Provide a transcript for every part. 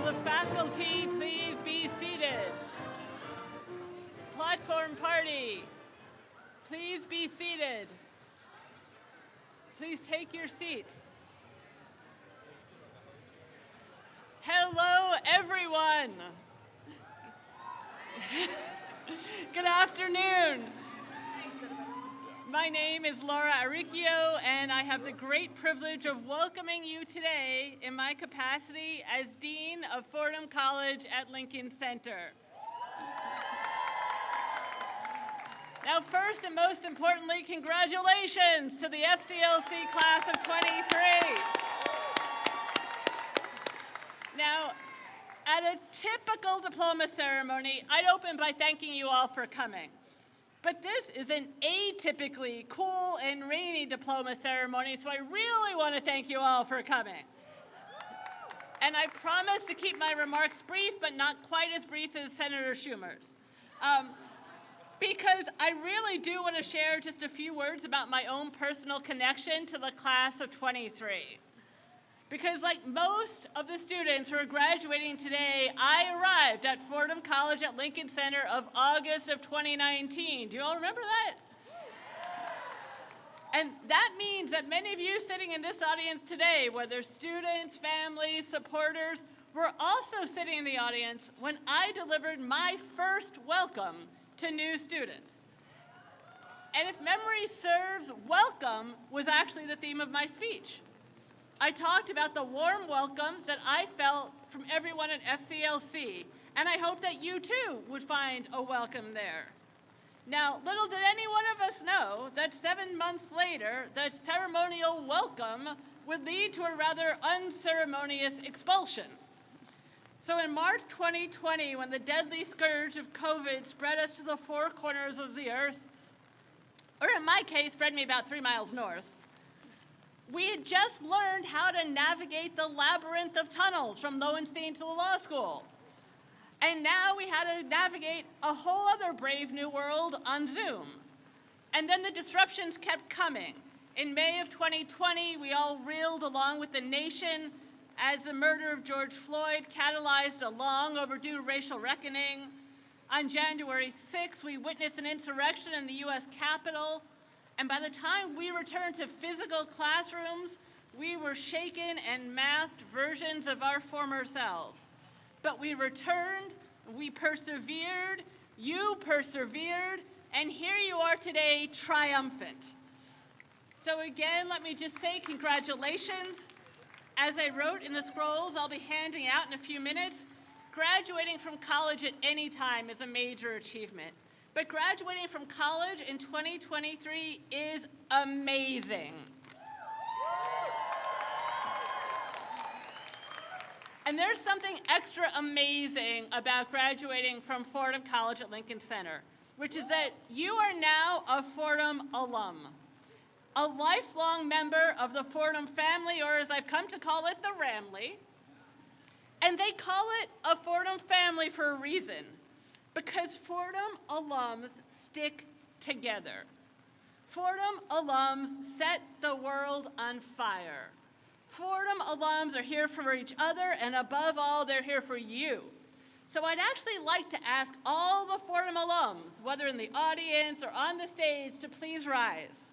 Will the faculty please be seated? Platform party, please be seated. Please take your seats. Hello, everyone. Good afternoon. My name is Laura Arricchio, and I have the great privilege of welcoming you today in my capacity as Dean of Fordham College at Lincoln Center. Now, first and most importantly, congratulations to the FCLC class of 23. Now, at a typical diploma ceremony, I'd open by thanking you all for coming. But this is an atypically cool and rainy diploma ceremony, so I really want to thank you all for coming. And I promise to keep my remarks brief, but not quite as brief as Senator Schumer's. Because I really do want to share just a few words about my own personal connection to the class of 23. Because like most of the students who are graduating today, I arrived at Fordham College at Lincoln Center of August of 2019. Do you all remember that? And that means that many of you sitting in this audience today, whether students, families, supporters, were also sitting in the audience when I delivered my first welcome to new students. And if memory serves, welcome was actually the theme of my speech. I talked about the warm welcome that I felt from everyone at FCLC, and I hope that you too would find a welcome there. Now, little did any one of us know that 7 months later, that ceremonial welcome would lead to a rather unceremonious expulsion. So in March 2020, when the deadly scourge of COVID spread us to the four corners of the earth, or in my case, spread me about 3 miles north, we had just learned how to navigate the labyrinth of tunnels from Lowenstein to the law school. And now we had to navigate a whole other brave new world on Zoom. And then the disruptions kept coming. In May of 2020, we all reeled along with the nation as the murder of George Floyd catalyzed a long overdue racial reckoning. On January 6th, we witnessed an insurrection in the US Capitol. And by the time we returned to physical classrooms, we were shaken and masked versions of our former selves. But we returned, we persevered, you persevered, and here you are today, triumphant. So again, let me just say congratulations. As I wrote in the scrolls I'll be handing out in a few minutes, graduating from college at any time is a major achievement. But graduating from college in 2023 is amazing. And there's something extra amazing about graduating from Fordham College at Lincoln Center, which is that you are now a Fordham alum, a lifelong member of the Fordham family, or as I've come to call it, the Ramley. And they call it a Fordham family for a reason. Because Fordham alums stick together. Fordham alums set the world on fire. Fordham alums are here for each other, and above all, they're here for you. So I'd actually like to ask all the Fordham alums, whether in the audience or on the stage, to please rise.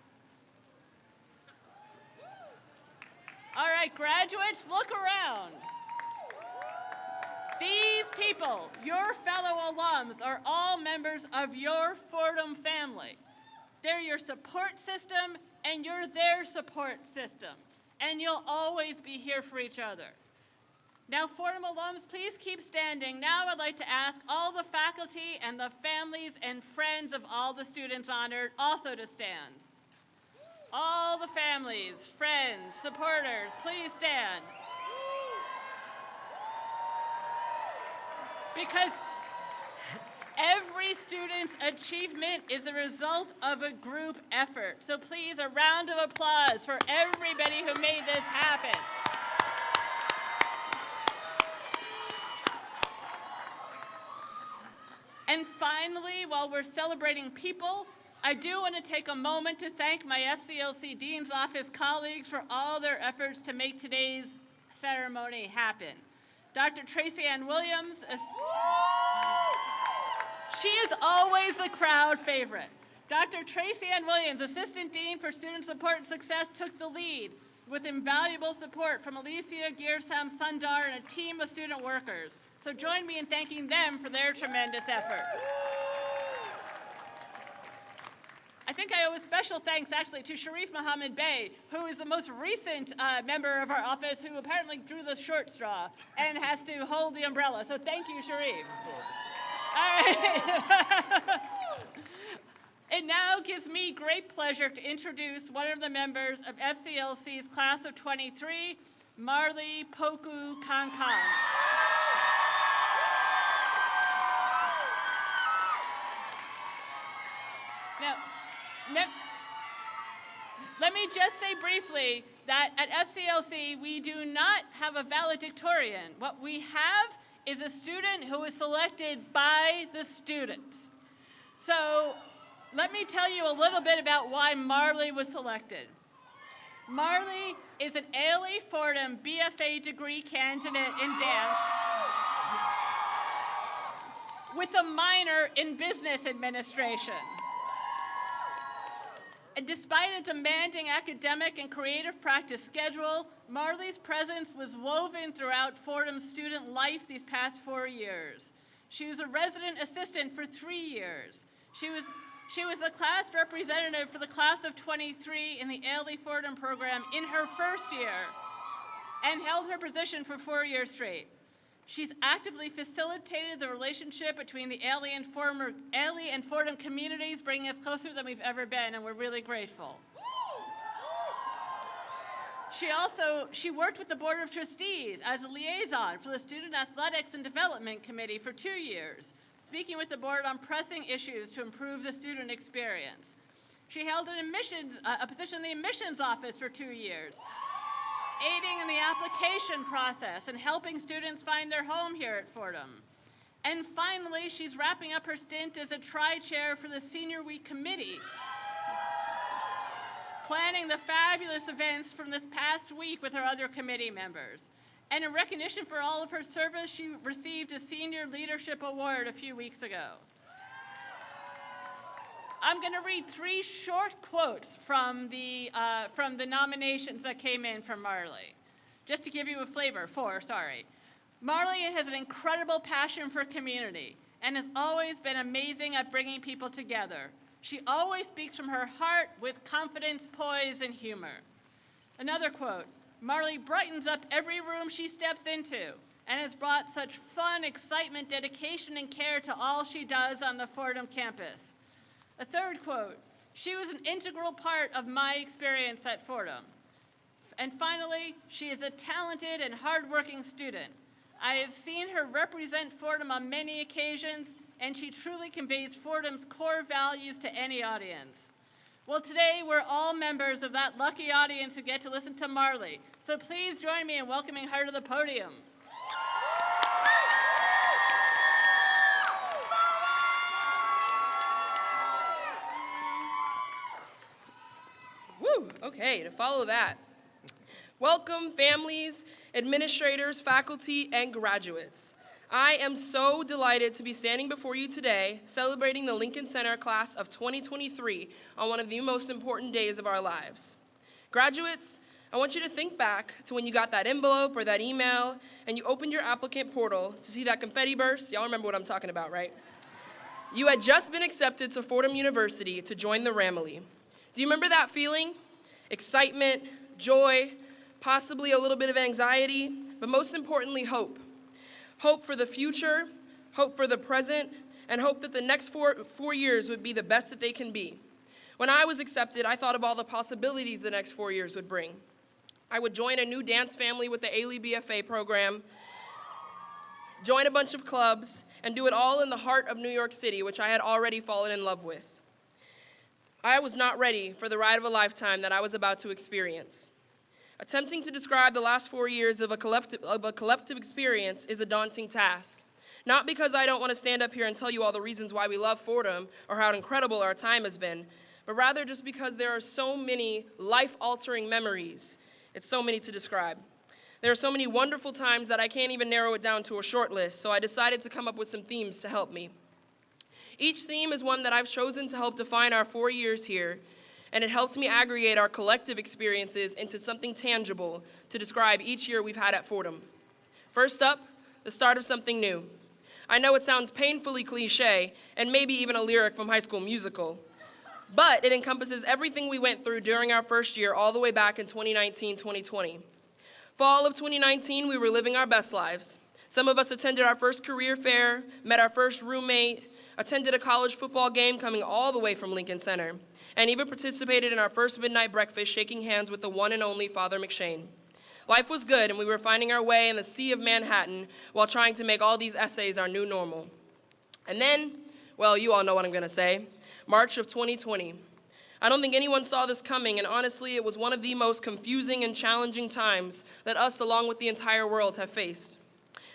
All right, graduates, look around. These people, your fellow alums, are all members of your Fordham family. They're your support system, and you're their support system. And you'll always be here for each other. Now, Fordham alums, please keep standing. Now I'd like to ask all the faculty and the families and friends of all the students honored also to stand. All the families, friends, supporters, please stand. Because every student's achievement is a result of a group effort. So please, a round of applause for everybody who made this happen. And finally, while we're celebrating people, I do want to take a moment to thank my FCLC Dean's Office colleagues for all their efforts to make today's ceremony happen. Dr. Tracy Ann Williams. She is always the crowd favorite. Dr. Tracy Ann Williams, Assistant Dean for Student Support and Success, took the lead with invaluable support from Alicia Giersam Sundar and a team of student workers. So join me in thanking them for their tremendous efforts. I think I owe a special thanks actually to Sharif Mohammed Bey, who is the most recent member of our office who apparently drew the short straw and has to hold the umbrella. So thank you, Sharif. All right. It now gives me great pleasure to introduce one of the members of FCLC's class of 23, Marley Poku Kankan. Now, let me just say briefly that at FCLC, we do not have a valedictorian. What we have is a student who is selected by the students. So let me tell you a little bit about why Marley was selected. Marley is an Ailey Fordham BFA degree candidate in dance with a minor in business administration. And despite a demanding academic and creative practice schedule, Marley's presence was woven throughout Fordham's student life these past 4 years. She was a resident assistant for 3 years. She was a class representative for the class of 23 in the Ailey Fordham program in her first year and held her position for 4 years straight. She's actively facilitated the relationship between the Ailey and Fordham communities, bringing us closer than we've ever been, and we're really grateful. She worked with the Board of Trustees as a liaison for the Student Athletics and Development Committee for 2 years, speaking with the board on pressing issues to improve the student experience. She held a position in the admissions office for 2 years, aiding in the application process and helping students find their home here at Fordham. And finally, she's wrapping up her stint as a tri-chair for the Senior Week Committee, planning the fabulous events from this past week with her other committee members. And in recognition for all of her service, she received a Senior Leadership Award a few weeks ago. I'm going to read 3 short quotes from the nominations that came in from Marley, just to give you a flavor. 4, sorry. Marley has an incredible passion for community and has always been amazing at bringing people together. She always speaks from her heart with confidence, poise, and humor. Another quote, Marley brightens up every room she steps into and has brought such fun, excitement, dedication, and care to all she does on the Fordham campus. A third quote, she was an integral part of my experience at Fordham. And finally, she is a talented and hardworking student. I have seen her represent Fordham on many occasions, and she truly conveys Fordham's core values to any audience. Well, today we're all members of that lucky audience who get to listen to Marley. So please join me in welcoming her to the podium. Okay, to follow that. Welcome, families, administrators, faculty, and graduates. I am so delighted to be standing before you today, celebrating the Lincoln Center class of 2023 on one of the most important days of our lives. Graduates, I want you to think back to when you got that envelope or that email, and you opened your applicant portal to see that confetti burst. Y'all remember what I'm talking about, right? You had just been accepted to Fordham University to join the Ramily. Do you remember that feeling? Excitement, joy, possibly a little bit of anxiety, but most importantly, hope. Hope for the future, hope for the present, and hope that the next four years would be the best that they can be. When I was accepted, I thought of all the possibilities the next 4 years would bring. I would join a new dance family with the Ailey BFA program, join a bunch of clubs, and do it all in the heart of New York City, which I had already fallen in love with. I was not ready for the ride of a lifetime that I was about to experience. Attempting to describe the last 4 years of a collective experience is a daunting task. Not because I don't want to stand up here and tell you all the reasons why we love Fordham or how incredible our time has been, but rather just because there are so many life-altering memories. It's so many to describe. There are so many wonderful times that I can't even narrow it down to a short list, so I decided to come up with some themes to help me. Each theme is one that I've chosen to help define our 4 years here, and it helps me aggregate our collective experiences into something tangible to describe each year we've had at Fordham. First up, the start of something new. I know it sounds painfully cliche, and maybe even a lyric from High School Musical, but it encompasses everything we went through during our first year all the way back in 2019-2020. Fall of 2019, we were living our best lives. Some of us attended our first career fair, met our first roommate, attended a college football game coming all the way from Lincoln Center, and even participated in our first midnight breakfast shaking hands with the one and only Father McShane. Life was good, and we were finding our way in the sea of Manhattan while trying to make all these essays our new normal. And then, well, you all know what I'm gonna say, March of 2020. I don't think anyone saw this coming, and honestly, it was one of the most confusing and challenging times that us, along with the entire world, have faced.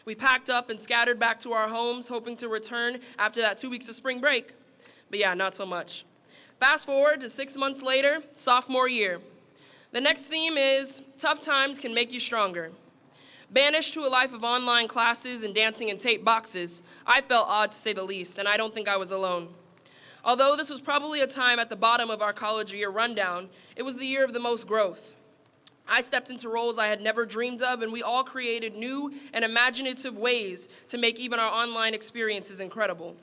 We packed up and scattered back to our homes, hoping to return after that 2 weeks of spring break. But yeah, not so much. Fast forward to 6 months later, sophomore year. The next theme is tough times can make you stronger. Banished to a life of online classes and dancing in tape boxes, I felt odd to say the least, and I don't think I was alone. Although this was probably a time at the bottom of our college year rundown, it was the year of the most growth. I stepped into roles I had never dreamed of, and we all created new and imaginative ways to make even our online experiences incredible.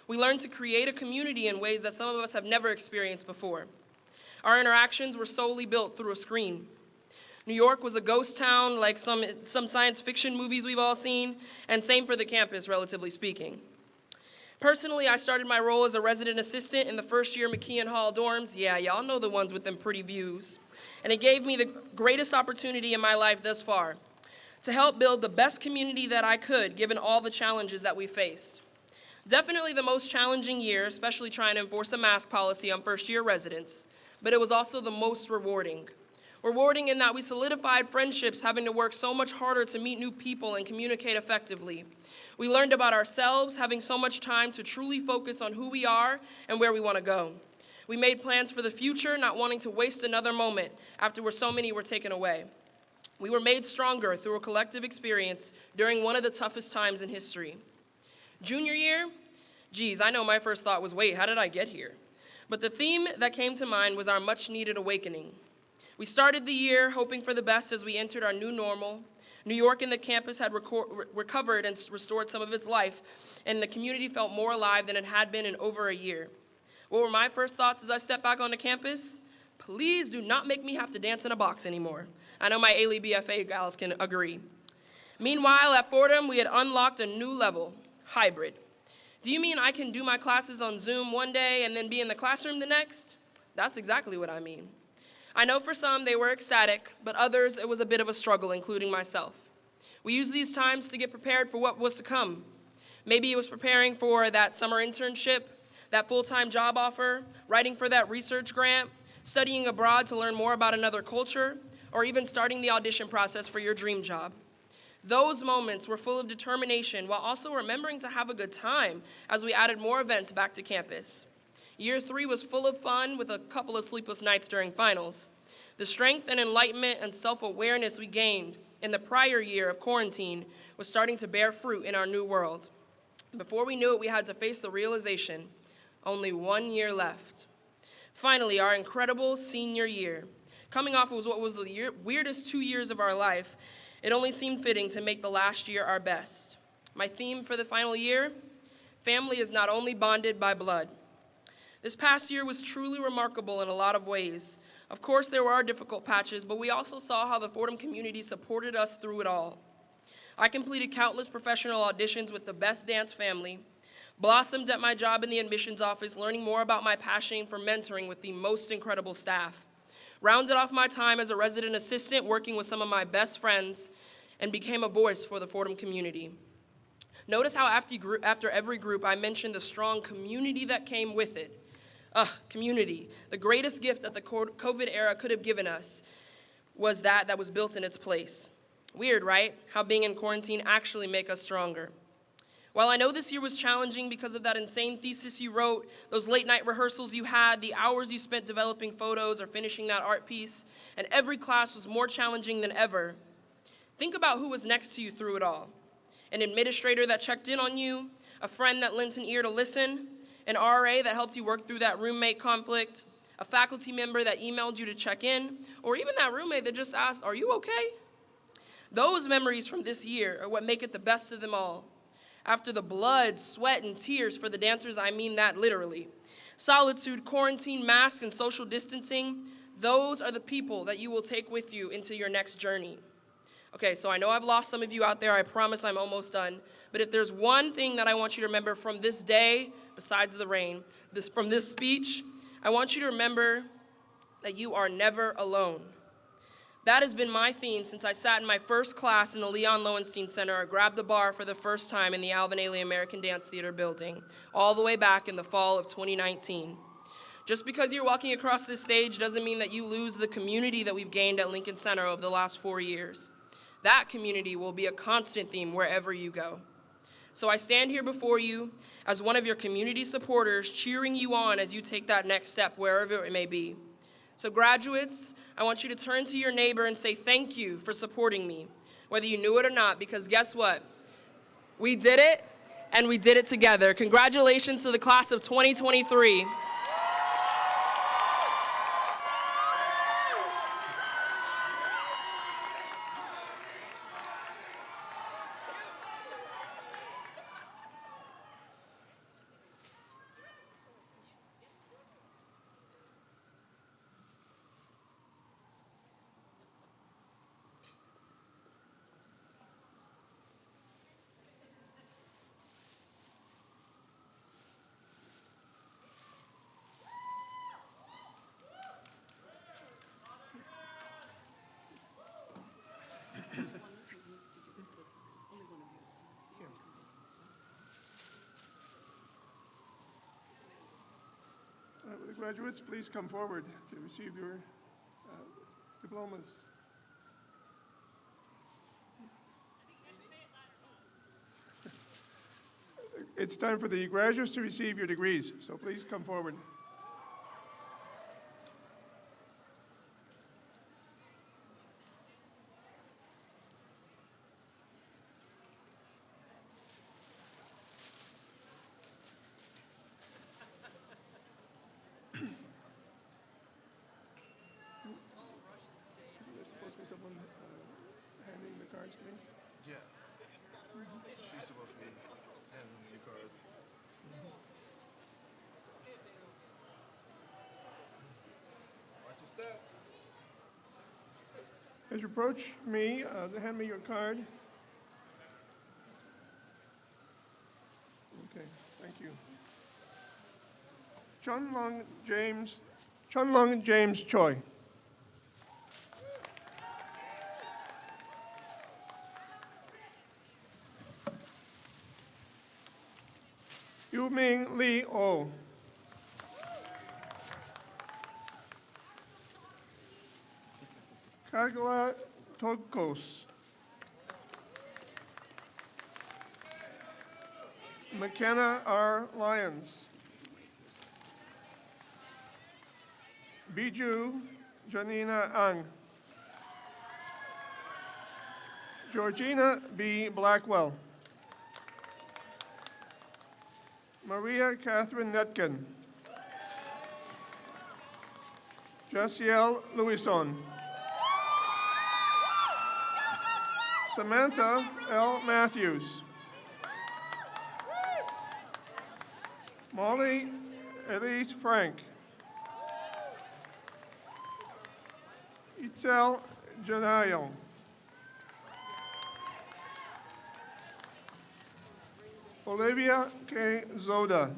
We learned to create a community in ways that some of us have never experienced before. Our interactions were solely built through a screen. New York was a ghost town like some science fiction movies we've all seen, and same for the campus, relatively speaking. Personally, I started my role as a resident assistant in the first year McKeon Hall dorms. Yeah, y'all know the ones with them pretty views. And it gave me the greatest opportunity in my life thus far to help build the best community that I could, given all the challenges that we faced. Definitely the most challenging year, especially trying to enforce a mask policy on first-year residents, but it was also the most rewarding. Rewarding in that we solidified friendships, having to work so much harder to meet new people and communicate effectively. We learned about ourselves, having so much time to truly focus on who we are and where we want to go. We made plans for the future, not wanting to waste another moment after so many were taken away. We were made stronger through a collective experience during one of the toughest times in history. Junior year, geez, I know my first thought was, wait, how did I get here? But the theme that came to mind was our much-needed awakening. We started the year hoping for the best as we entered our new normal. New York and the campus had recovered and restored some of its life, and the community felt more alive than it had been in over a year. What were my first thoughts as I stepped back onto campus? Please do not make me have to dance in a box anymore. I know my A.L.E. BFA gals can agree. Meanwhile, at Fordham, we had unlocked a new level, hybrid. Do you mean I can do my classes on Zoom one day and then be in the classroom the next? That's exactly what I mean. I know for some they were ecstatic, but others it was a bit of a struggle, including myself. We used these times to get prepared for what was to come. Maybe it was preparing for that summer internship, that full-time job offer, writing for that research grant, studying abroad to learn more about another culture, or even starting the audition process for your dream job. Those moments were full of determination while also remembering to have a good time as we added more events back to campus. Year 3 was full of fun with a couple of sleepless nights during finals. The strength and enlightenment and self-awareness we gained in the prior year of quarantine was starting to bear fruit in our new world. Before we knew it, we had to face the realization, only 1 year left. Finally, our incredible senior year. Coming off of what was the weirdest 2 years of our life, it only seemed fitting to make the last year our best. My theme for the final year, family is not only bonded by blood. This past year was truly remarkable in a lot of ways. Of course, there were our difficult patches, but we also saw how the Fordham community supported us through it all. I completed countless professional auditions with the best dance family, blossomed at my job in the admissions office, learning more about my passion for mentoring with the most incredible staff, rounded off my time as a resident assistant working with some of my best friends, and became a voice for the Fordham community. Notice how after every group I mentioned the strong community that came with it. Community. The greatest gift that the COVID era could have given us was that was built in its place. Weird, right? How being in quarantine actually make us stronger. While I know this year was challenging because of that insane thesis you wrote, those late night rehearsals you had, the hours you spent developing photos or finishing that art piece, and every class was more challenging than ever, Think about who was next to you through it all. An administrator that checked in on you, a friend that lent an ear to listen, an RA that helped you work through that roommate conflict, a faculty member that emailed you to check in, or even that roommate that just asked, "Are you okay?" Those memories from this year are what make it the best of them all. After the blood, sweat, and tears for the dancers, I mean that literally. Solitude, quarantine, masks, and social distancing, those are the people that you will take with you into your next journey. Okay, so I know I've lost some of you out there. I promise I'm almost done. But if there's one thing that I want you to remember from this day, besides the rain, from this speech, I want you to remember that you are never alone. That has been my theme since I sat in my first class in the Leon Lowenstein Center or grabbed the bar for the first time in the Alvin Ailey American Dance Theater building, all the way back in the fall of 2019. Just because you're walking across this stage doesn't mean that you lose the community that we've gained at Lincoln Center over the last 4 years. That community will be a constant theme wherever you go. So I stand here before you as one of your community supporters, cheering you on as you take that next step, wherever it may be. So graduates, I want you to turn to your neighbor and say thank you for supporting me, whether you knew it or not, because guess what? We did it, and we did it together. Congratulations to the class of 2023. Will the graduates please come forward to receive your diplomas? It's time for the graduates to receive your degrees, so please come forward. There's supposed to be someone handing the cards to me. Yeah. She's supposed to be handing you cards. Watch your step. As you approach me, hand me your card. Okay, thank you. Chunlong James Choi. Yu-Ming Lee Oh. Kagla Togkos. McKenna R. Lyons. Biju Janina Ang. Georgina B. Blackwell. Maria Catherine Netkin. Jasiel Louison. Samantha L. Matthews. Molly Elise Frank. Itzel Janayo. Olivia K. Zoda.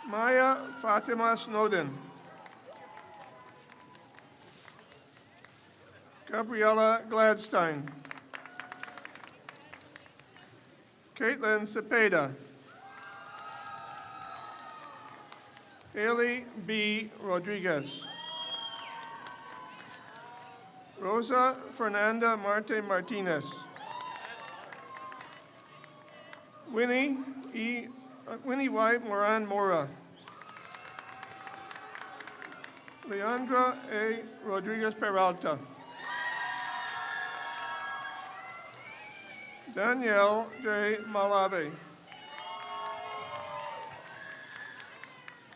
Maya Fatima Snowden. Gabriella Gladstein. Caitlin Cepeda. Haley B. Rodriguez. Rosa Fernanda Marte Martinez. Winnie Y. Moran Mora. Leandra A. Rodriguez Peralta. Danielle J. Malave.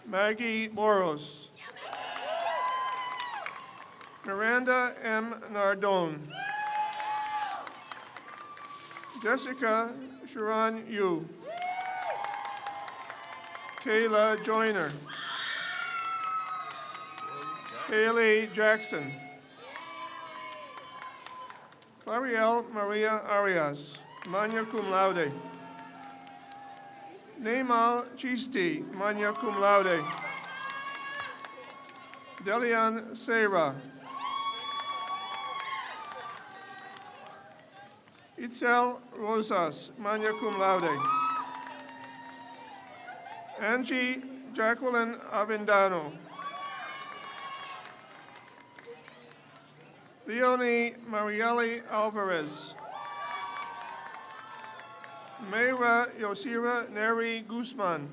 Maggie Boros. Miranda M. Nardone. Jessica Sharon Yu. Kayla Joyner. Haley Jackson. Clariel Maria Arias, magna cum laude. Neymal Chisti, magna cum laude. Delian Serra. Itzel Rosas, magna cum laude. Angie Jacqueline Avendano. Leonie Marielle Alvarez. Mayra Yosira Neri Guzman.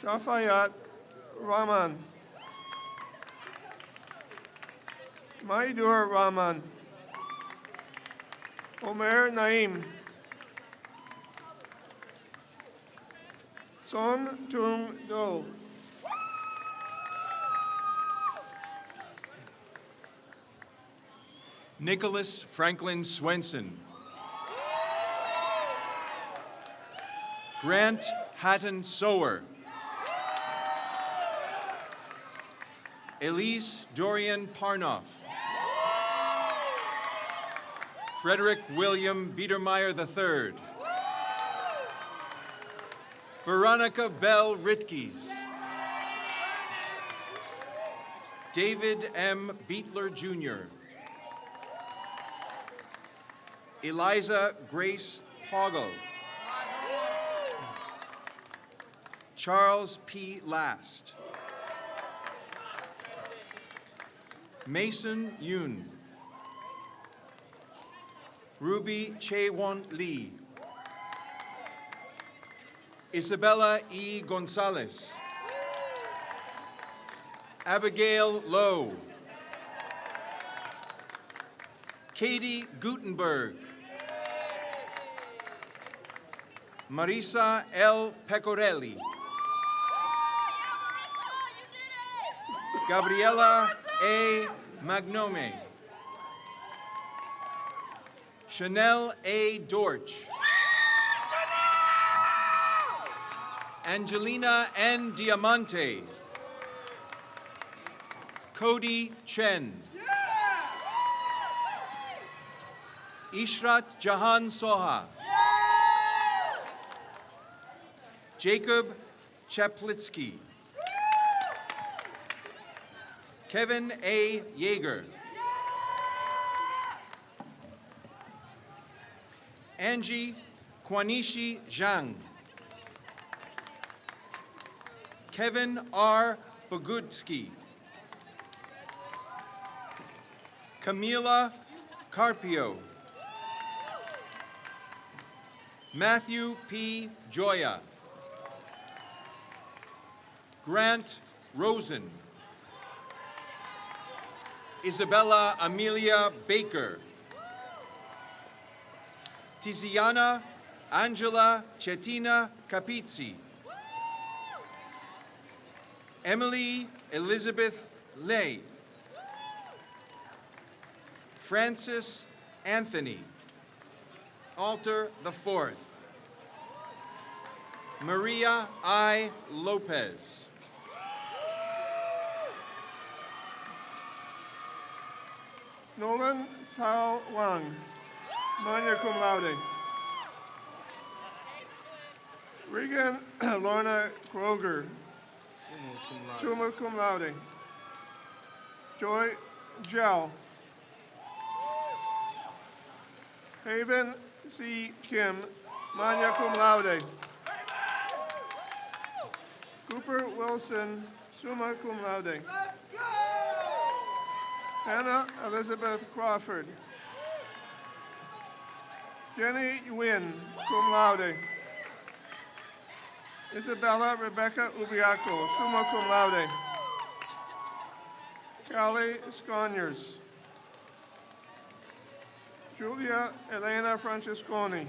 Shafayat Rahman. Maidur Rahman. Omer Naim. Son Tung Do. Nicholas Franklin Swenson. Grant Hatton Sower. Elise Dorian Parnoff. Frederick William Biedermeyer III. Veronica Bell Ritkies. David M. Beetler Jr. Eliza Grace Poggle. Charles P. Last. Mason Yoon. Ruby Chaewon Lee. Isabella E. Gonzalez. Abigail Lowe. Katie Gutenberg. Marisa L. Pecorelli. Gabriela A. Magnome. Chanel A. Dorch. Angelina N. Diamante. Cody Chen. Ishrat Jahan Soha. Jacob Chaplitsky. Kevin A. Yeager. Angie Kwanishi Zhang. Kevin R. Bogudsky. Camila Carpio. Matthew P. Joya. Grant Rosen. Isabella Amelia Baker. Tiziana Angela Chetina Capizzi. Emily Elizabeth Lay. Francis Anthony. Alter the Fourth. Maria I. Lopez. Nolan Cao Wang, magna cum laude. Regan Lorna Kroger, summa cum laude. Joy Zhao. Haven C. Kim, magna cum laude. Cooper Wilson, summa cum laude. Hannah Elizabeth Crawford. Jenny Nguyen, cum laude. Isabella Rebecca Ubiaco, summa cum laude. Callie Sconiers. Julia Elena Francesconi.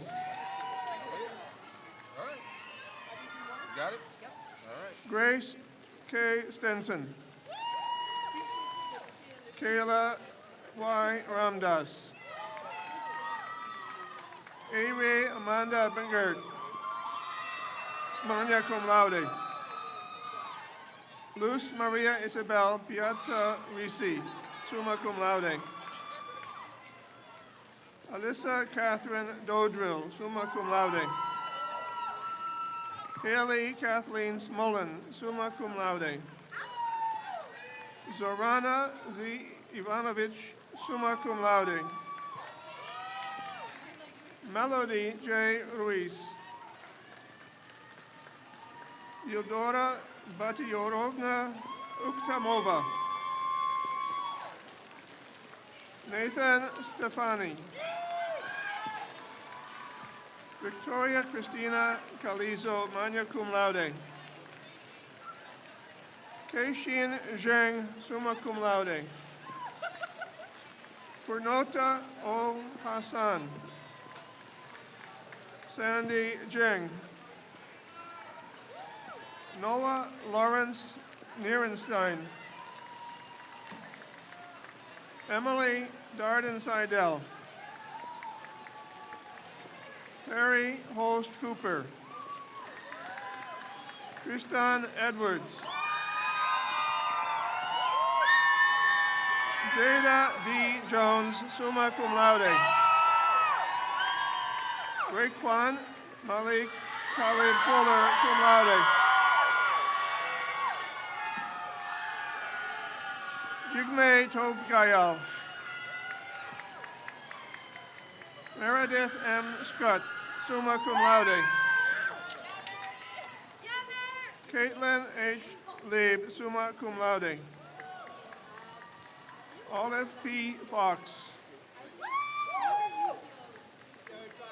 All right. You got it? All right. Grace K. Stenson. Kayla Y. Ramdas. Amy Amanda Bingert. Magna cum laude. Luz Maria Isabel Piazza Risi, summa cum laude. Alyssa Catherine Dodrill, summa cum laude. Haley Kathleen Smolin, summa cum laude. Zorana Z. Ivanovich, summa cum laude. Melody J. Ruiz. Yildora Batyorovna Uktamova. Nathan Stefani. Victoria Christina Calizo, magna cum laude. Keishin Zheng, summa cum laude. Purnota O. Hassan. Sandy Zheng. Noah Lawrence Nierenstein. Emily Darden Seidel. Perry Host Cooper. Tristan Edwards. Jada D. Jones, summa cum laude. Raekwon Malik Khalid Fuller, cum laude. Jigme Tob Gayal. Meredith M. Scott, summa cum laude. Caitlin H. Lieb, summa cum laude. Olive P. Fox.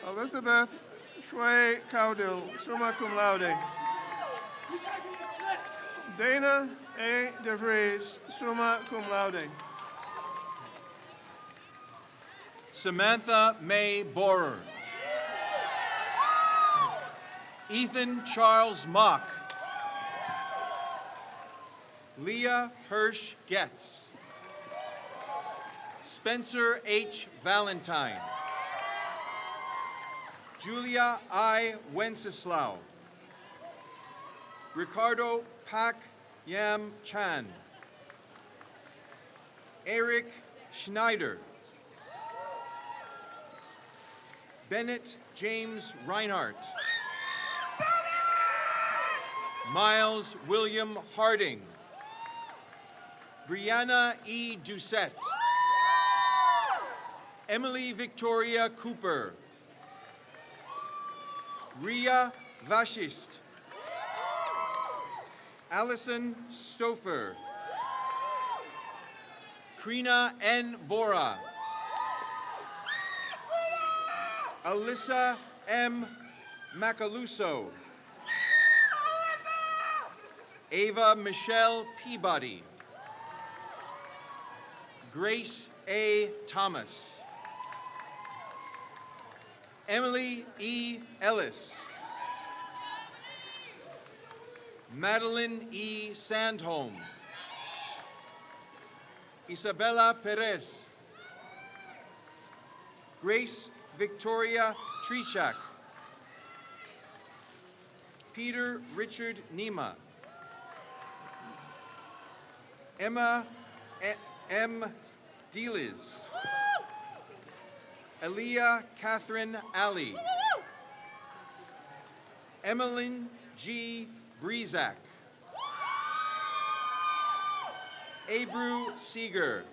Elizabeth Shui Cowdill, summa cum laude. Dana A. DeVries, summa cum laude. Samantha May Borer. Ethan Charles Mock. Leah Hirsch Getz. Spencer H. Valentine. Julia I. Wenceslao. Ricardo Pak Yam Chan. Eric Schneider. Bennett James Reinhardt. Miles William Harding. Brianna E. Doucette. Emily Victoria Cooper. Ria Vashist. Allison Stouffer. Krina N. Vora. Alyssa M. Macaluso. Ava Michelle Peabody. Grace A. Thomas. Emily E. Ellis. Madeline E. Sandholm. Isabella Perez. Grace Victoria Trichak. Peter Richard Nima. Emma M. Deliz. Aaliyah Catherine Ali. Emmeline G. Breezak. Abru Seeger.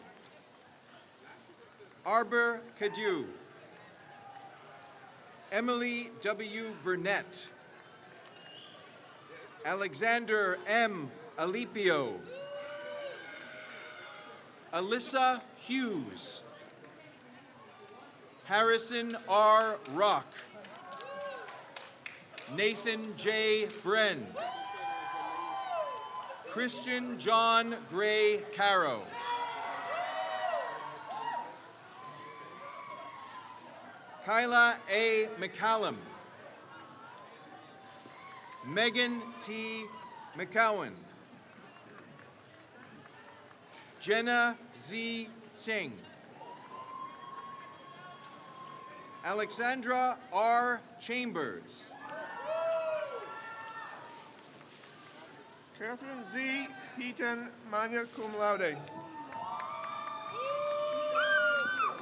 Arbor Cadieu. Emily W. Burnett. Alexander M. Alipio. Alyssa Hughes. Harrison R. Rock. Nathan J. Bren. Christian John Gray Caro. Kyla A. McCallum. Megan T. McCowan. Jenna Z. Singh. Alexandra R. Chambers. Catherine Z. Heaton, magna cum laude.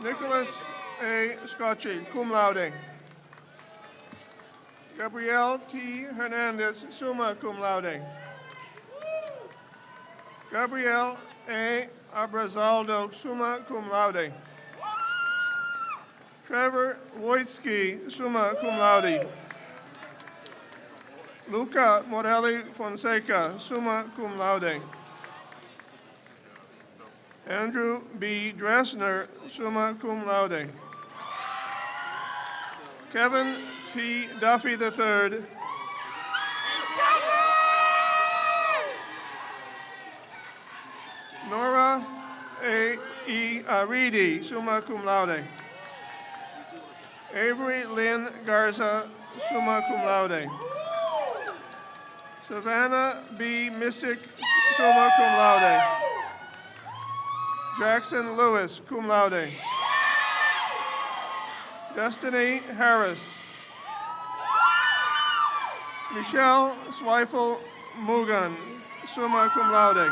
Nicholas A. Scotchy, cum laude. Gabrielle T. Hernandez, summa cum laude. Gabrielle A. Abrazaldo, summa cum laude. Trevor Wojcicki, summa cum laude. Luca Morelli Fonseca, summa cum laude. Andrew B. Dressner, summa cum laude. Kevin T. Duffy III. Nora A. E. Reedy, summa cum laude. Avery Lynn Garza, summa cum laude. Savannah B. Missick, summa cum laude. Jackson Lewis, cum laude. Destiny Harris. Michelle Zweifel Mugan, summa cum laude.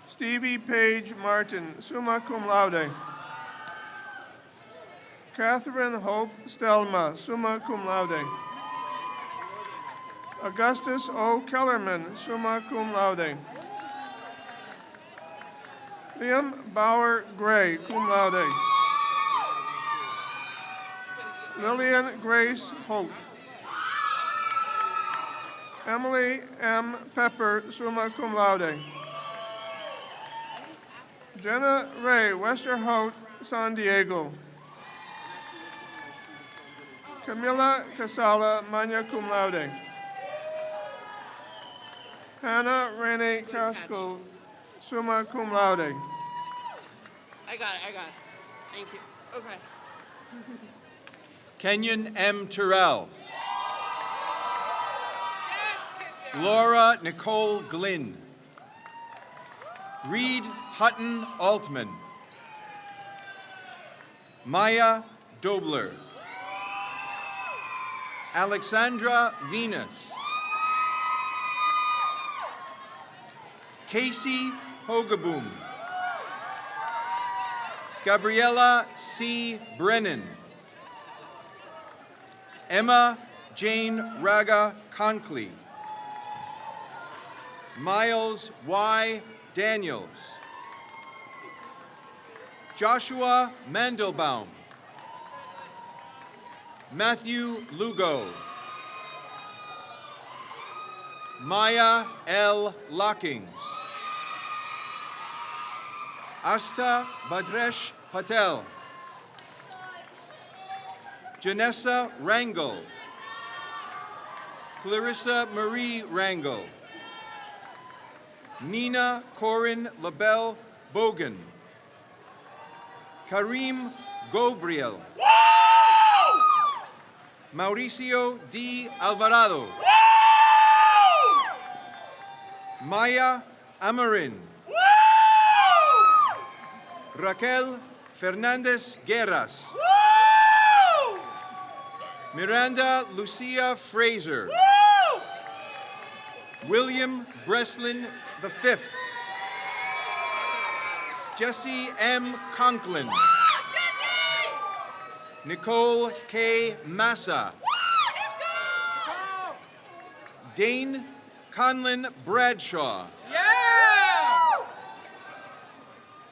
Stevie Page Martin, summa cum laude. Catherine Hope Stelma, summa cum laude. Augustus O. Kellerman, summa cum laude. Liam Bauer Gray, cum laude. Lillian Grace Hope. Emily M. Pepper, summa cum laude. Jenna Ray, Westerhout, San Diego. Camila Casala, magna cum laude. Hannah Renee Casco, summa cum laude. I got it. Thank you. Okay. Kenyon M. Terrell. Laura Nicole Glynn. Reed Hutton Altman. Maya Dobler. Alexandra Venus. Casey Hogaboom. Gabriella C. Brennan. Emma Jane Raga Conkley. Miles Y. Daniels. Joshua Mandelbaum. Matthew Lugo. Maya L. Lockings. Asta Badresh Patel. Janessa Rangel. Clarissa Marie Rangel. Nina Corin LaBelle Bogan. Karim Gobriel. Mauricio D. Alvarado. Maya Amarin. Raquel Fernandez Guerras. Miranda Lucia Fraser. William Breslin V. Jesse M. Conklin. Nicole K. Massa. Dane Conlin Bradshaw.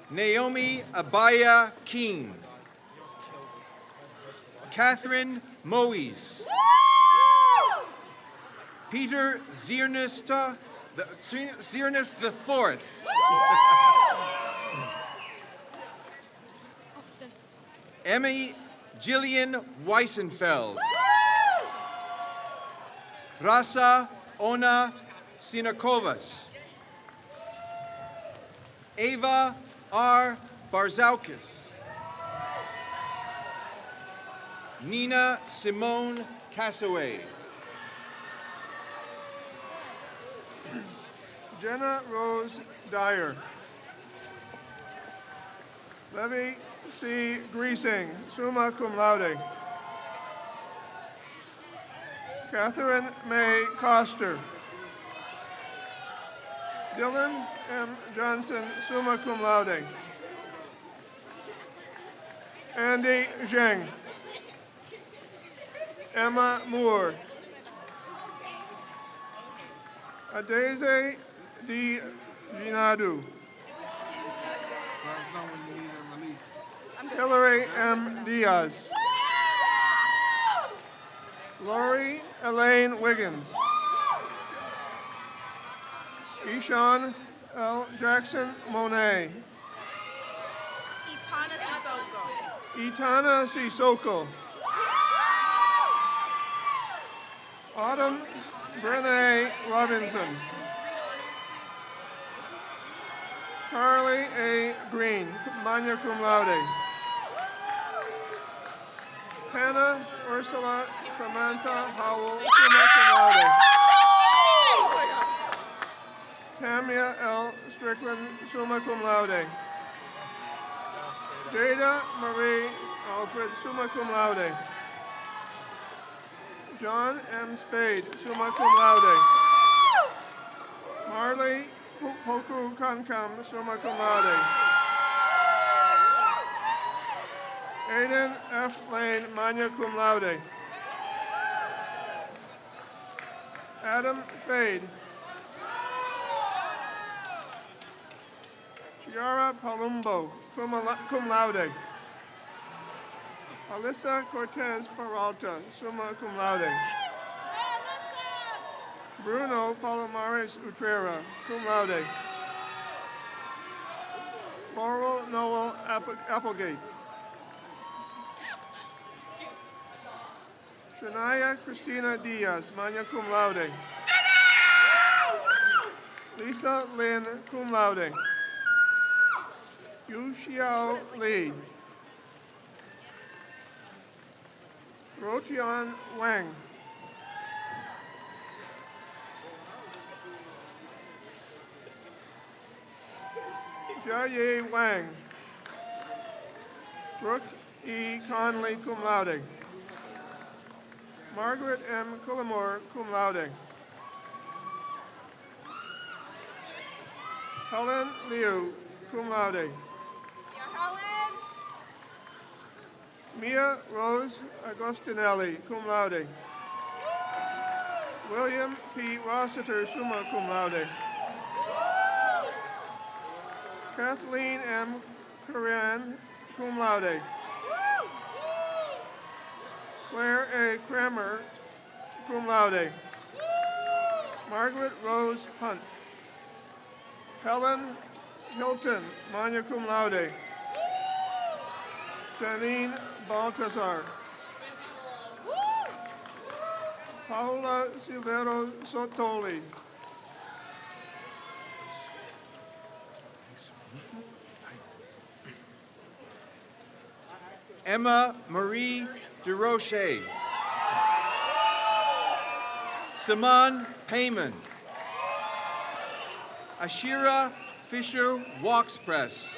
Naomi Abaya King. Catherine Moes. Peter Ziernis the Fourth. Emmy Jillian Weissenfeld. Rasa Ona Sinakovas. Ava R. Barzaukis. Nina Simone Cassaway. Jenna Rose Dyer. Levy C. Greasing, summa cum laude. Catherine May Coster. Dylan M. Johnson, summa cum laude. Andy Zheng. Emma Moore. Adeze D. Ginadu. So let us know when you need a relief. Hillary M. Diaz. Lori Elaine Wiggins. Ishan L. Jackson Monet. Itana Sissoko. Autumn Brene Robinson. Carly A. Green, magna cum laude. Hannah Ursula Samantha Howell, summa cum laude. Tamia L. Strickland, summa cum laude. Jada Marie Alfred, summa cum laude. John M. Spade, summa cum laude. Marley Hoku Kankam, summa cum laude. Aiden F. Lane, magna cum laude. Adam Fade. Chiara Palumbo, cum laude. Alyssa Cortez Peralta, summa cum laude. Bruno Palomares Utrera, cum laude. Laurel Noel Applegate. Shania Christina Diaz, magna cum laude. Lisa Lynn, cum laude. Yu Xiao Li. Rotian Wang. Jia Wang. Brooke E. Conley, cum laude. Margaret M. Cullimore, cum laude. Helen Liu, cum laude. Mia Rose Agostinelli, cum laude. William P. Rossiter, summa cum laude. Kathleen M. Curran, cum laude. Claire A. Kramer, cum laude. Margaret Rose Hunt. Helen Hilton, magna cum laude. Janine Baltazar. Paula Silvero Sotoli. Emma Marie DeRoche. Saman Payman. Ashira Fisher Walkspress.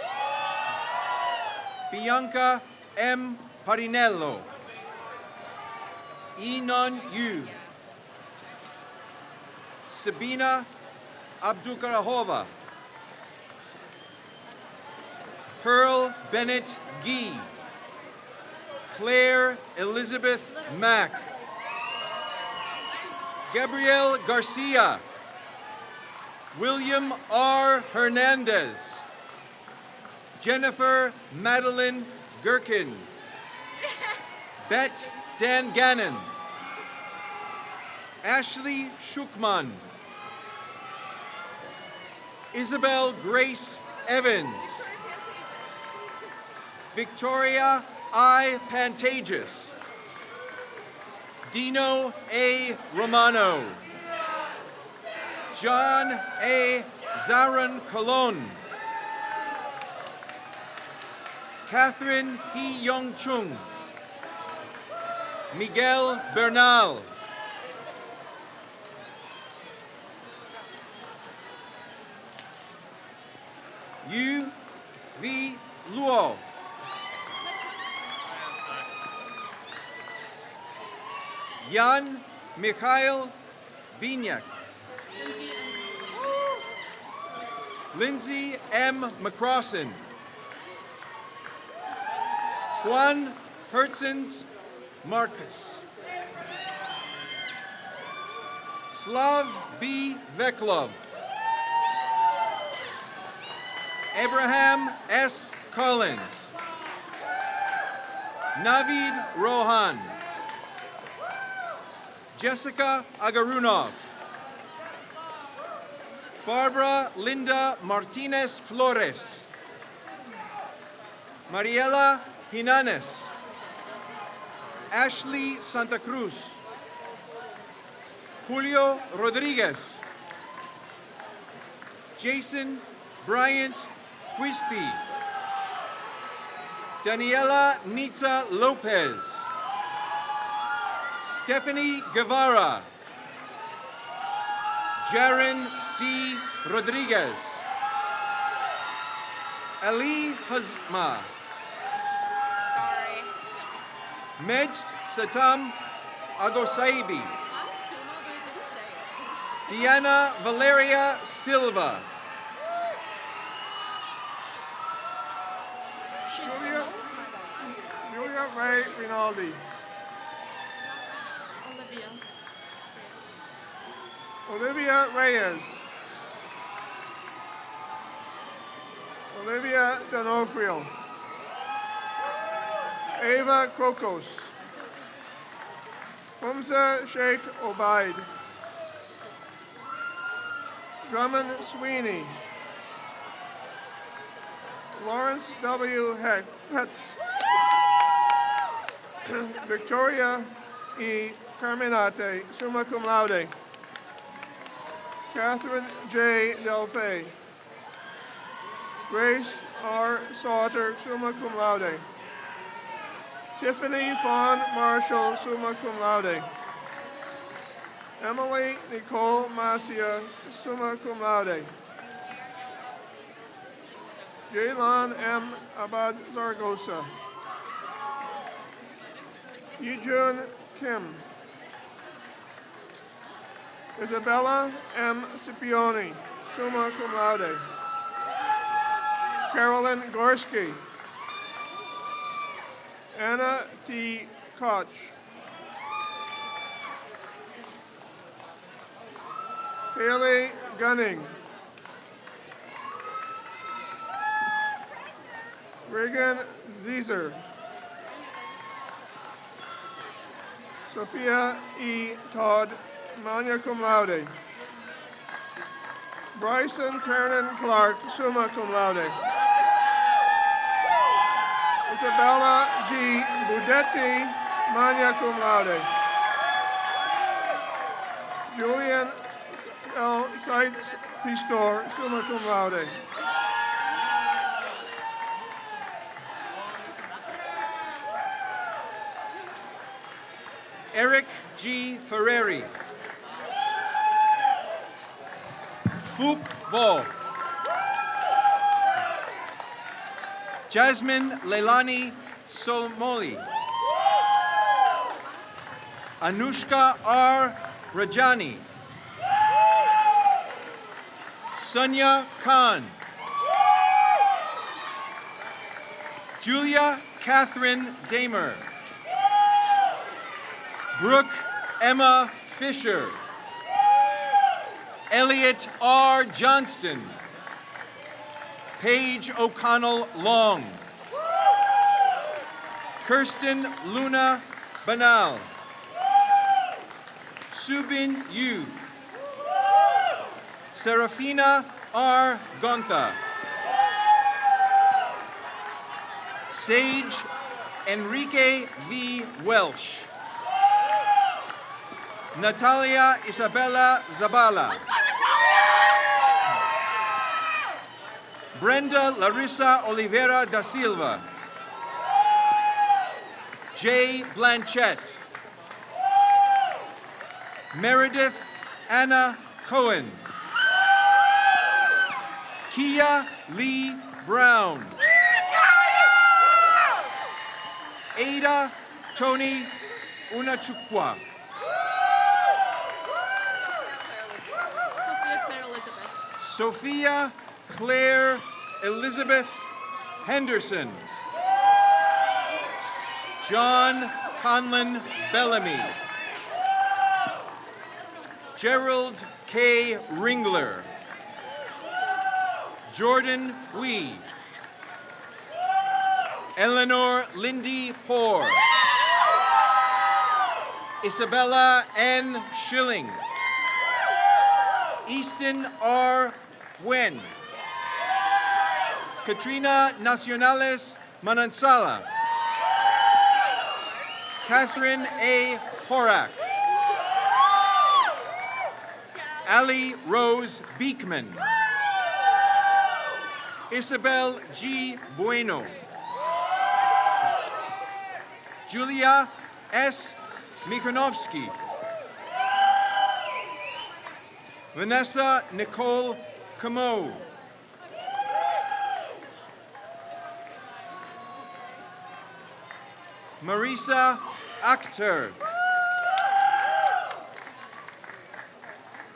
Bianca M. Parinello. Enon Yu. Sabina Abdukarahova. Pearl Bennett Gee. Claire Elizabeth Mack. Gabrielle Garcia. William R. Hernandez. Jennifer Madeline Gherkin. Bet Dan Gannon. Ashley Shukman. Isabel Grace Evans. Victoria I. Pantages. Dino A. Romano. John A. Zaran Colon. Catherine Hee Young Chung. Miguel Bernal. Yu V. Luo. Jan Mikhail Binyak. Lindsay M. McCrossan. Juan Hertzens Marcus. Slav B. Veklov. Abraham S. Collins. Navid Rohan. Jessica Agarunov. Barbara Linda Martinez Flores. Mariela Hinanes. Ashley Santa Cruz. Julio Rodriguez. Jason Bryant Quispe. Daniela Nitza Lopez. Stephanie Guevara. Jaren C. Rodriguez. Ali Hazma. Sorry. Majd Satam Agosaibi. Diana Valeria Silva. Julia Ray Rinaldi. Olivia Reyes. Olivia Donofrio. Ava Krokos. Humza Sheikh Obaid. Drummond Sweeney. Lawrence W. Hetz. Victoria E. Carminate, summa cum laude. Catherine J. Delfay. Grace R. Sauter, summa cum laude. Tiffany Fawn Marshall, summa cum laude. Emily Nicole Macia, summa cum laude. Jaylon M. Abad Zaragoza. Yijun Kim. Isabella M. Scipione, summa cum laude. Carolyn Gorski. Anna T. Koch. Haley Gunning. Regan Zeezer. Sophia E. Todd, magna cum laude. Bryson Kernan Clark, summa cum laude. Isabella G. Budetti, magna cum laude. Julian L. Seitz Pistor, summa cum laude. Eric G. Ferreri. Phuc Vo. Jasmine Leilani Solmoli. Anushka R. Rajani. Sonia Khan. Julia Catherine Damer. Brooke Emma Fisher. Elliot R. Johnston. Paige O'Connell Long. Kirsten Luna Banal. Subin Yu. Serafina R. Gontha. Sage Enrique V. Welsh. Natalia Isabella Zabala. Brenda Larissa Oliveira da Silva. Jay Blanchett. Meredith Anna Cohen. Kia Lee Brown. Ada Tony Unachukwa. Sophia Claire Elizabeth. Sophia Claire Elizabeth Henderson. John Conlon Bellamy. Gerald K. Ringler. Jordan Wee. Eleanor Lindy Hoare. Isabella N. Schilling. Easton R. Wen. Katrina Nacionales Manansala. Catherine A. Horak. Ali Rose Beekman. Isabel G. Bueno. Julia S. Mikonovsky. Vanessa Nicole Camo. Marisa Akhtar.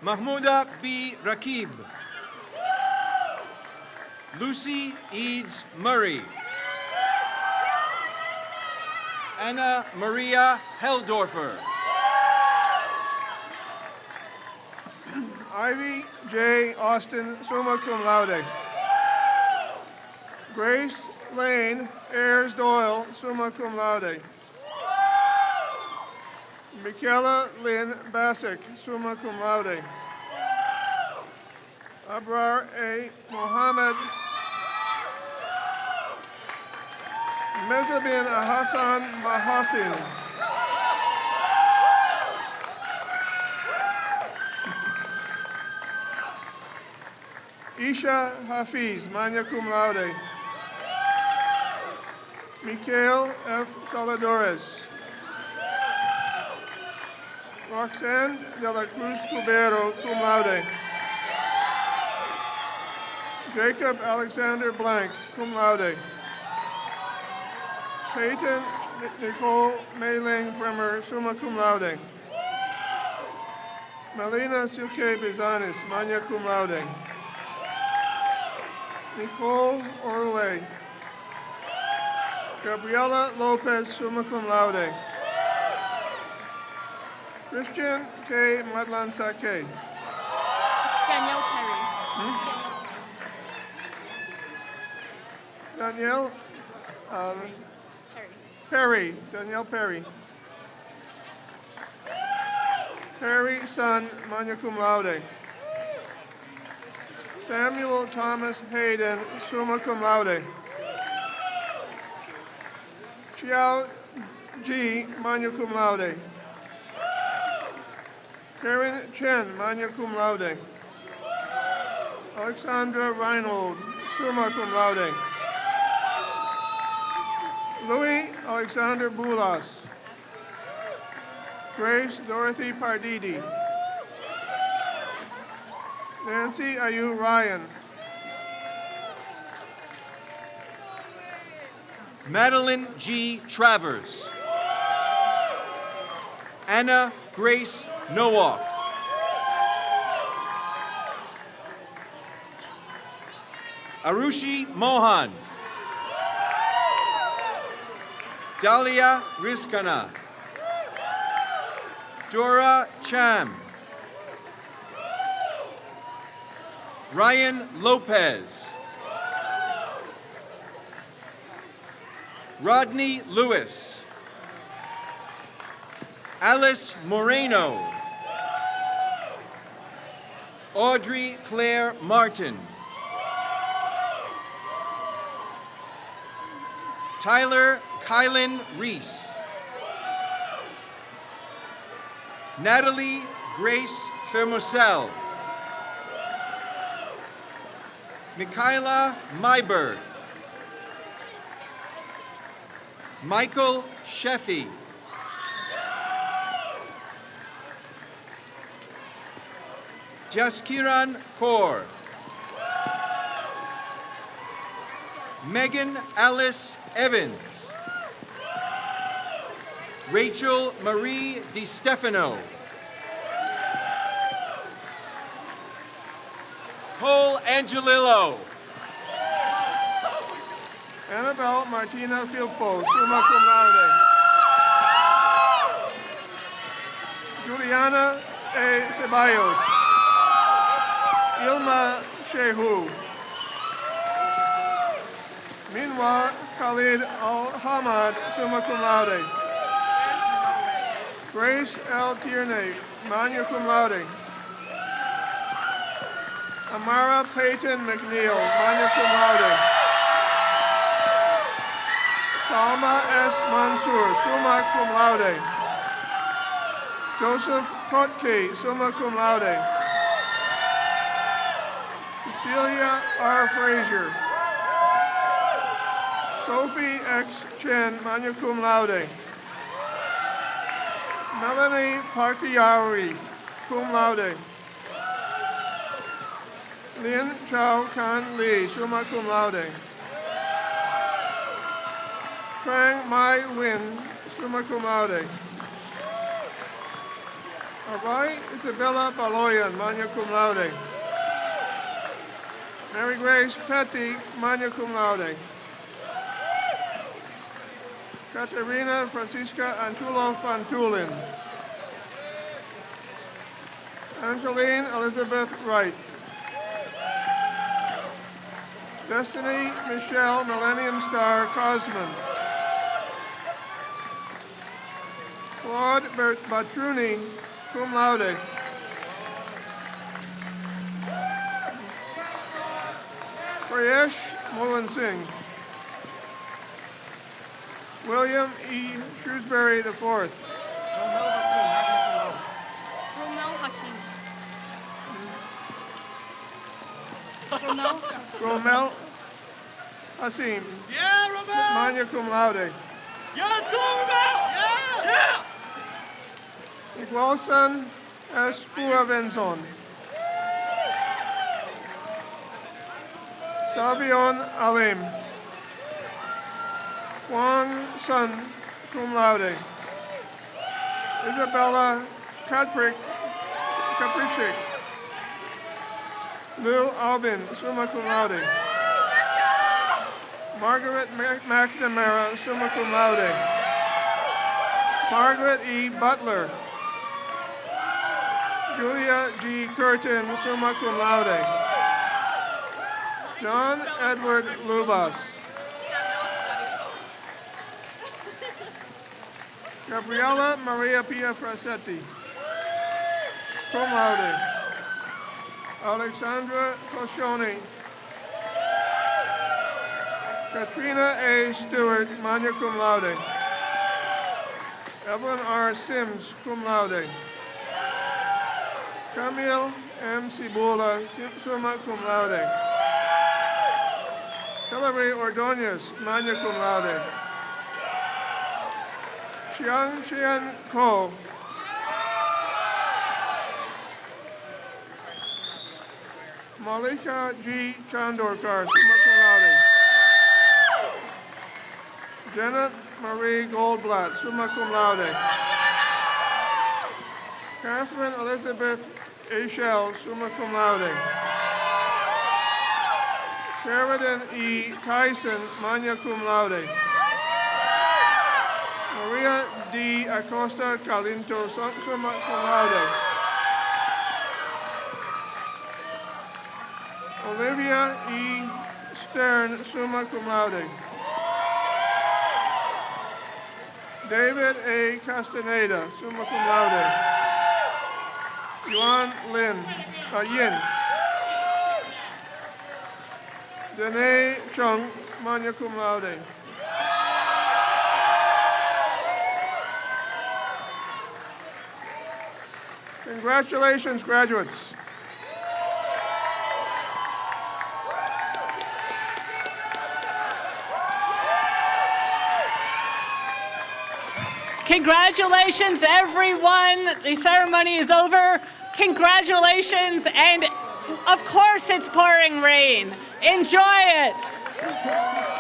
Mahmouda B. Rakib. Lucy Eads Murray. Anna Maria Heldorfer. Ivy J. Austin, summa cum laude. Grace Lane Ayers Doyle, summa cum laude. Michaela Lynn Bassick, summa cum laude. Abrar A. Mohammed. Mezabin Hassan Mahasin. Isha Hafiz, magna cum laude. Mikhail F. Saladores. Roxanne de la Cruz Cubero, cum laude. Jacob Alexander Blank, cum laude. Peyton Nicole Mayling Bremer, summa cum laude. Melina Suke Bizanis, magna cum laude. Nicole Orway. Gabriela Lopez, summa cum laude. Christian K. Madlan Sake. Danielle Perry. Danielle Perry. Perry. Danielle Perry. Perry Son, magna cum laude. Samuel Thomas Hayden, summa cum laude. Chiao G, magna cum laude. Karen Chen, magna cum laude. Alexandra Reinhold, summa cum laude. Louis Alexander Boulas. Grace Dorothy Pardidi. Nancy Ayu Ryan. Madeline G. Travers. Anna Grace Nowak. Arushi Mohan. Dalia Rizkana. Dora Cham. Ryan Lopez. Rodney Lewis. Alice Moreno. Audrey Claire Martin. Tyler Kylan Reese. Natalie Grace Fermoselle. Michaela Myberg. Michael Sheffy. Jaskiran Kaur. Megan Alice Evans. Rachel Marie DiStefano. Cole Angelillo. Annabelle Martina Filpo, summa cum laude. Juliana A. Ceballos. Ilma Shehu. Minwa Khalid Al-Hamad, summa cum laude. Grace L. Tierney, magna cum laude. Amara Peyton McNeil, magna cum laude. Salma S. Mansour, summa cum laude. Joseph Kotke, summa cum laude. Cecilia R. Frazier. Sophie X. Chen, magna cum laude. Melanie Parkiari, cum laude. Lin Chao Kan Lee, summa cum laude. Trang Mai Win, summa cum laude. Arai Isabella Baloyan, magna cum laude. Mary Grace Petty, magna cum laude. Katerina Francisca Antulo Fantulin. Angeline Elizabeth Wright. Destiny Michelle Millennium Star Cosman. Claude Batruni, cum laude. Prayesh Mohan Singh. William E. Shrewsbury IV. Romel Hakim. Romel Romel Hasim, Yeah, Romel! magna cum laude. Yes, Romel! Yeah! Igualson S. Puavenson. Savion Alim. Wang Sun, cum laude. Isabella Kaprichik. Lil Albin, summa cum laude. Margaret McNamara, summa cum laude. Margaret E. Butler. Julia G. Curtin, summa cum laude. John Edward Lubas. Gabriela Maria Pia Frasetti, cum laude. Alexandra Coscioni. Katrina A. Stewart, magna cum laude. Evelyn R. Sims, cum laude. Camille M. Cibula, summa cum laude. Hilary Ordonez, magna cum laude. Xiang Xian Ko. Malika G. Chandorkar, summa cum laude. Jenna Marie Goldblatt, summa cum laude. Catherine Elizabeth Ashell, summa cum laude. Sheridan E. Tyson, magna cum laude. Maria D. Acosta Calinto, summa cum laude. Olivia E. Stern, summa cum laude. David A. Castaneda, summa cum laude. Yuan Yin. Danae Chung, magna cum laude. Congratulations, graduates. Congratulations, everyone. The ceremony is over. Congratulations, and of course it's pouring rain. Enjoy it.